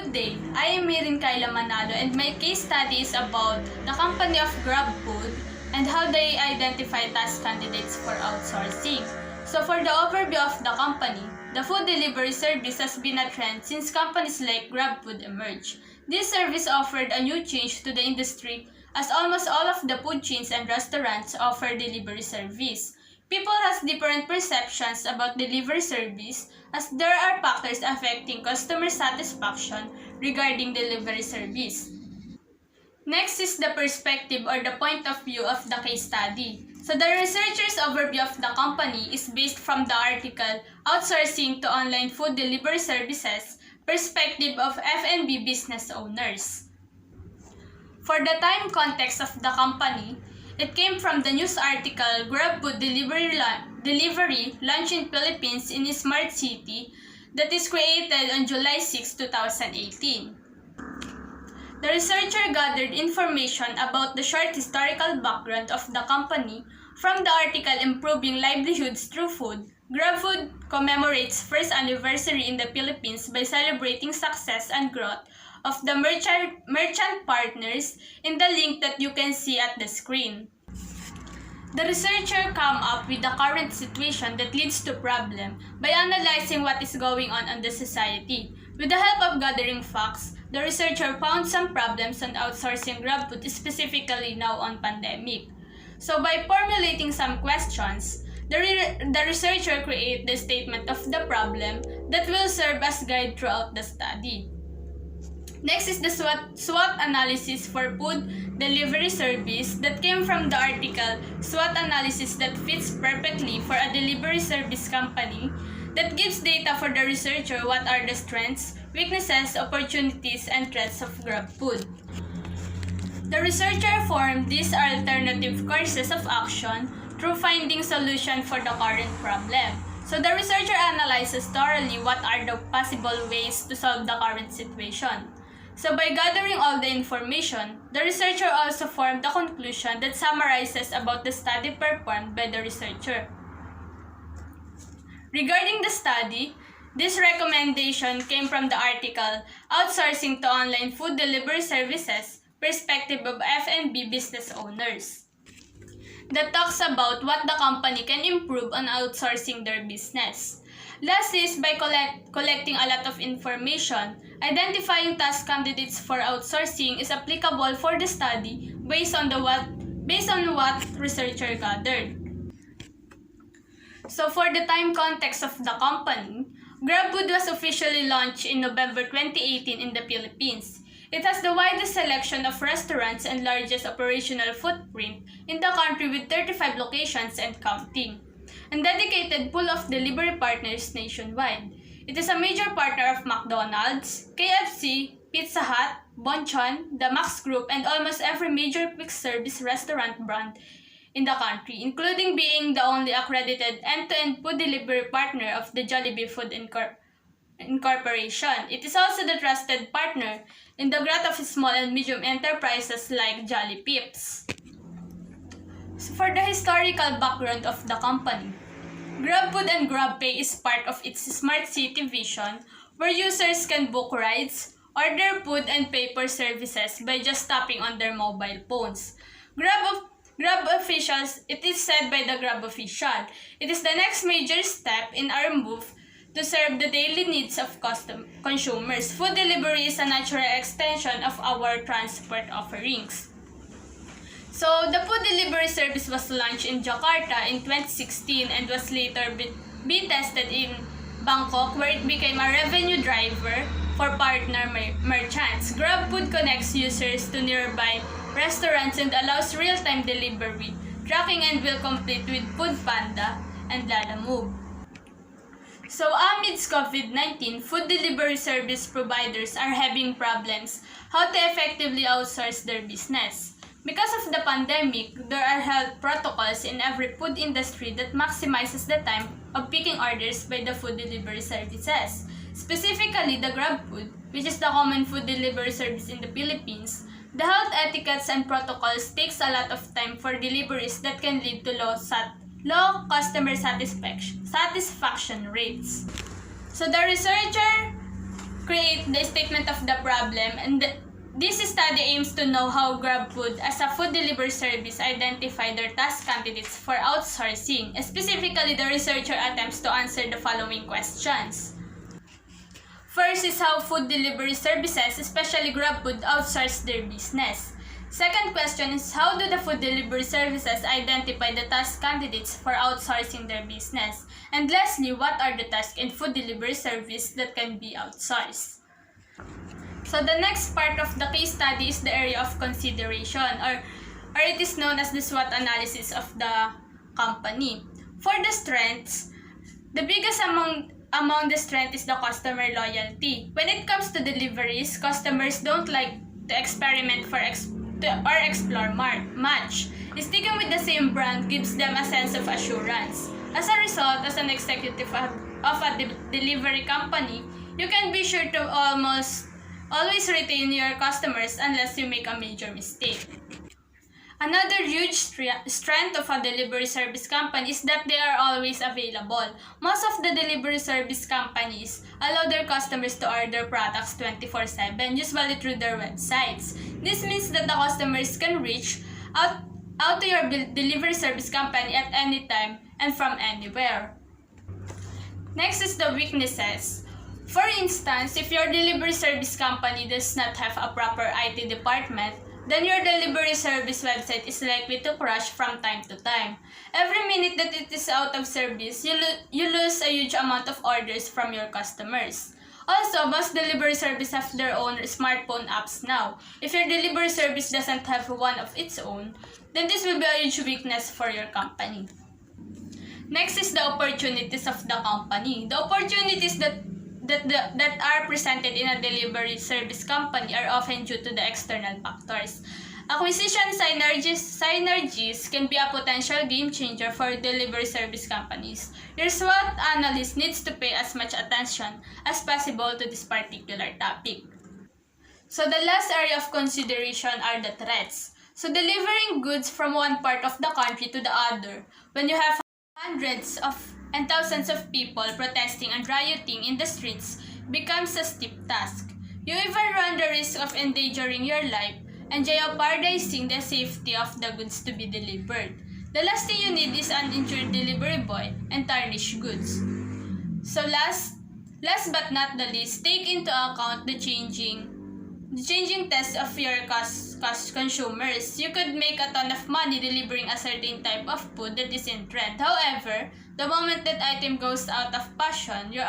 Good day, I am Maereen Manalo and my case study is about the company of GrabFood and how they identify task candidates for outsourcing. So for the overview of the company, the food delivery service has been a trend since companies like GrabFood emerged. This service offered a new change to the industry as almost all of the food chains and restaurants offer delivery service. People has different perceptions about delivery service as there are factors affecting customer satisfaction regarding delivery service. Next is the perspective or the point of view of the case study. So the researcher's overview of the company is based from the article Outsourcing to Online Food Delivery Services, Perspective of F&B Business Owners. For the time context of the company, it came from the news article GrabFood Delivery Lunch in Philippines in a Smart City that is created on July 6, 2018. The researcher gathered information about the short historical background of the company from the article Improving Livelihoods Through Food. GrabFood commemorates first anniversary in the Philippines by celebrating success and growth of the merchant partners in the link that you can see at the screen. The researcher came up with the current situation that leads to problem by analyzing what is going on the society. With the help of gathering facts, the researcher found some problems on outsourcing GrabFood, specifically now on pandemic. So by formulating some questions, the researcher created the statement of the problem that will serve as guide throughout the study. Next is the SWOT analysis for food delivery service that came from the article SWOT analysis that fits perfectly for a delivery service company that gives data for the researcher what are the strengths, weaknesses, opportunities, and threats of GrabFood. The researcher formed these alternative courses of action through finding solution for the current problem. So the researcher analyzes thoroughly what are the possible ways to solve the current situation. So by gathering all the information, the researcher also formed a conclusion that summarizes about the study performed by the researcher. Regarding the study, this recommendation came from the article Outsourcing to Online Food Delivery Services, Perspective of F&B Business Owners, that talks about what the company can improve on outsourcing their business. Last is by collecting a lot of information, identifying task candidates for outsourcing is applicable for the study based on what researcher gathered. So for the time context of the company, GrabFood was officially launched in November 2018 in the Philippines. It has the widest selection of restaurants and largest operational footprint in the country with 35 locations and counting, and dedicated pool of delivery partners nationwide. It is a major partner of McDonald's, KFC, Pizza Hut, Bonchon, the Max Group, and almost every major quick service restaurant brand in the country, including being the only accredited end-to-end food delivery partner of the Jollibee Food Incorporation. It is also the trusted partner in the growth of small and medium enterprises like Jolly Pips. So for the historical background of the company, GrabFood and GrabPay is part of its Smart City vision where users can book rides, order food, and pay for services by just tapping on their mobile phones. Grab officials, it is said by the Grab official, it is the next major step in our move to serve the daily needs of consumers. Food delivery is a natural extension of our transport offerings. So, the food delivery service was launched in Jakarta in 2016 and was later be tested in Bangkok, where it became a revenue driver for partner merchants. GrabFood connects users to nearby restaurants and allows real-time delivery, tracking, and will compete with Foodpanda and Lalamove. So amidst COVID-19, food delivery service providers are having problems how to effectively outsource their business. Because of the pandemic, there are health protocols in every food industry that maximizes the time of picking orders by the food delivery services. Specifically, the GrabFood, which is the common food delivery service in the Philippines, the health etiquettes and protocols takes a lot of time for deliveries that can lead to low customer satisfaction rates. So the researcher create the statement of the problem, and this study aims to know how GrabFood, as a food delivery service, identify their task candidates for outsourcing. Specifically, the researcher attempts to answer the following questions. First is how food delivery services, especially GrabFood, outsource their business. Second question is how do the food delivery services identify the task candidates for outsourcing their business? And lastly, what are the tasks in food delivery service that can be outsourced? So the next part of the case study is the area of consideration, or it is known as the SWOT analysis of the company. For the strengths, the biggest among the strength is the customer loyalty. When it comes to deliveries, customers don't like to experiment or explore much. Sticking with the same brand gives them a sense of assurance. As a result, as an executive of a delivery company, you can be sure to always retain your customers unless you make a major mistake. Another huge strength of a delivery service company is that they are always available. Most of the delivery service companies allow their customers to order products 24/7, usually through their websites. This means that the customers can reach out to your delivery service company at any time and from anywhere. Next is the weaknesses. For instance, if your delivery service company does not have a proper IT department, then your delivery service website is likely to crash from time to time. Every minute that it is out of service, you lose a huge amount of orders from your customers. Also, most delivery services have their own smartphone apps now. If your delivery service doesn't have one of its own, then this will be a huge weakness for your company. Next is the opportunities of the company. The opportunities that are presented in a delivery service company are often due to the external factors. Acquisition synergies can be a potential game changer for delivery service companies. Your SWOT analyst needs to pay as much attention as possible to this particular topic. So the last area of consideration are the threats. So delivering goods from one part of the country to the other, when you have hundreds and thousands of people protesting and rioting in the streets, becomes a steep task. You even run the risk of endangering your life and jeopardizing the safety of the goods to be delivered. The last thing you need is an injured delivery boy and tarnished goods. So last but not the least, take into account the changing taste of your consumers. You could make a ton of money delivering a certain type of food that is in trend. However, the moment that item goes out of fashion, your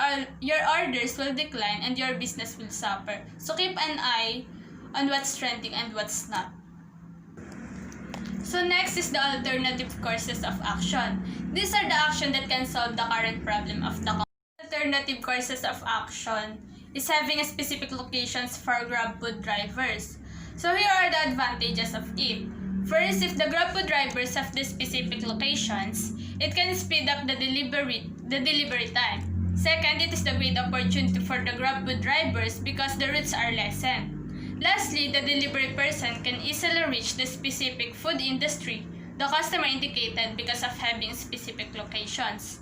orders will decline and your business will suffer. So keep an eye on what's trending and what's not. So next is the alternative courses of action. These are the action that can solve the current problem of the company. Alternative courses of action is having a specific locations for GrabFood drivers. So here are the advantages of it. First, if the GrabFood drivers have the specific locations, it can speed up the delivery time. Second, it is the great opportunity for the GrabFood drivers because the routes are lessened. Lastly, the delivery person can easily reach the specific food industry the customer indicated because of having specific locations.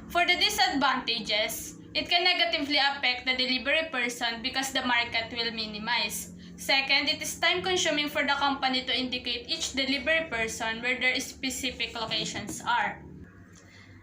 For the disadvantages, it can negatively affect the delivery person because the market will minimize. Second, it is time-consuming for the company to indicate each delivery person where their specific locations are.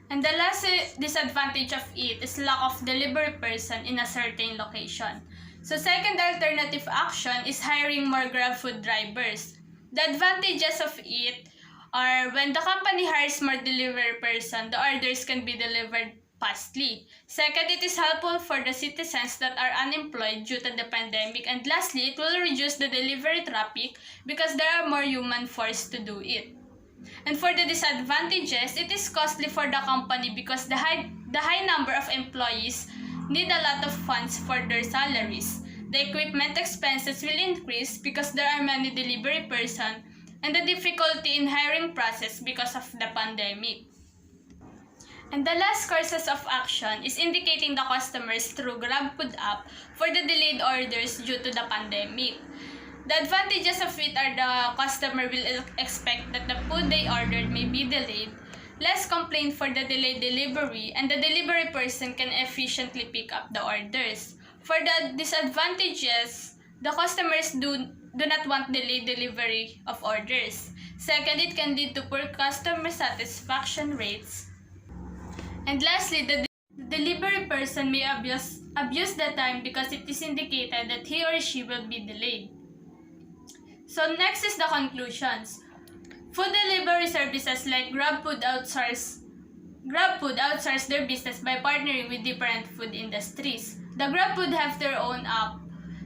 And the last disadvantage of it is lack of delivery person in a certain location. So second alternative action is hiring more GrabFood drivers. The advantages of it are when the company hires more delivery person, the orders can be delivered fastly. Second, it is helpful for the citizens that are unemployed due to the pandemic. And lastly, it will reduce the delivery traffic because there are more human force to do it. And for the disadvantages, it is costly for the company because the high number of employees need a lot of funds for their salaries. The equipment expenses will increase because there are many delivery persons and the difficulty in hiring process because of the pandemic. And the last courses of action is indicating the customers through GrabFood app for the delayed orders due to the pandemic. The advantages of it are the customer will expect that the food they ordered may be delayed, less complaint for the delayed delivery, and the delivery person can efficiently pick up the orders. For the disadvantages, the customers do not want delayed delivery of orders. Second, it can lead to poor customer satisfaction rates. And lastly, the delivery person may abuse the time because it is indicated that he or she will be delayed. So next is the conclusions. Food delivery services like GrabFood outsource their business by partnering with different food industries. The GrabFood have their own app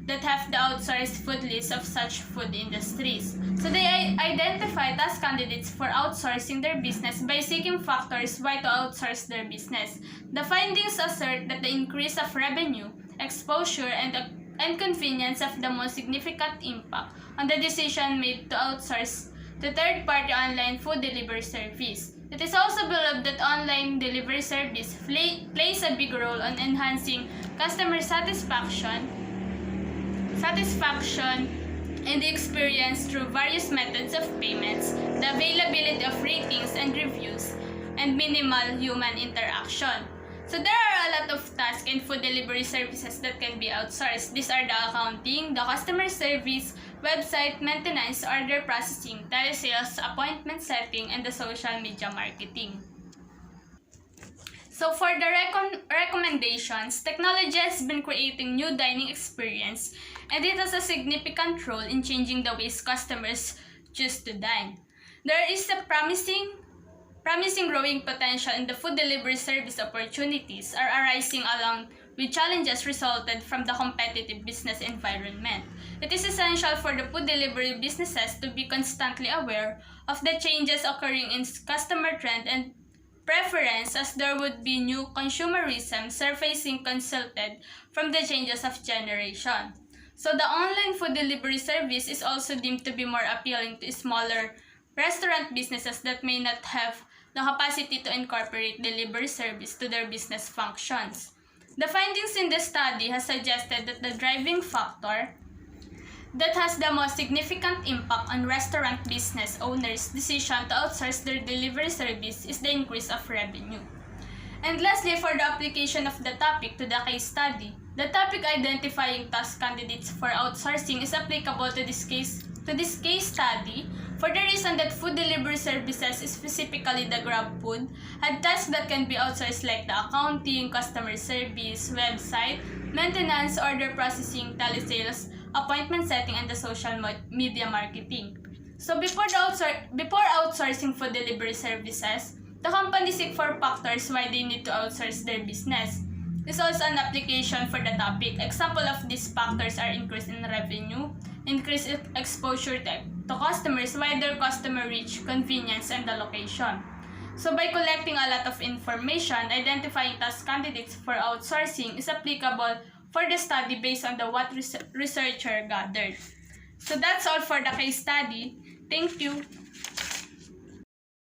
that have the outsourced food list of such food industries. So they identify task candidates for outsourcing their business by seeking factors why to outsource their business. The findings assert that the increase of revenue, exposure, and convenience have the most significant impact on the decision made to outsource the third-party online food delivery service. It is also believed that online delivery service plays a big role on enhancing customer satisfaction and the experience through various methods of payments, the availability of ratings and reviews, and minimal human interaction. So there are a lot of tasks in food delivery services that can be outsourced. These are the accounting, the customer service, website maintenance, order processing, telesales, appointment setting, and the social media marketing. So for the recommendations, technology has been creating new dining experience, and it has a significant role in changing the ways customers choose to dine. There is a promising growing potential in the food delivery service. Opportunities are arising along with challenges resulted from the competitive business environment. It is essential for the food delivery businesses to be constantly aware of the changes occurring in customer trend and preference, as there would be new consumerism surfacing consulted from the changes of generation. So the online food delivery service is also deemed to be more appealing to smaller restaurant businesses that may not have the capacity to incorporate delivery service to their business functions. The findings in the study has suggested that the driving factor that has the most significant impact on restaurant business owners' decision to outsource their delivery service is the increase of revenue. And lastly, for the application of the topic to the case study, the topic identifying task candidates for outsourcing is applicable to this case study for the reason that food delivery services, specifically the GrabFood, had tasks that can be outsourced like the accounting, customer service, website, maintenance, order processing, telesales, appointment setting, and the social media marketing. So before outsourcing food delivery services, the company seek for factors why they need to outsource their business. This is also an application for the topic. Example of these factors are increase in revenue, increased exposure to customers, wider customer reach, convenience, and the location. So by collecting a lot of information, identifying task candidates for outsourcing is applicable for the study based on what researcher gathered. So that's all for the case study. Thank you.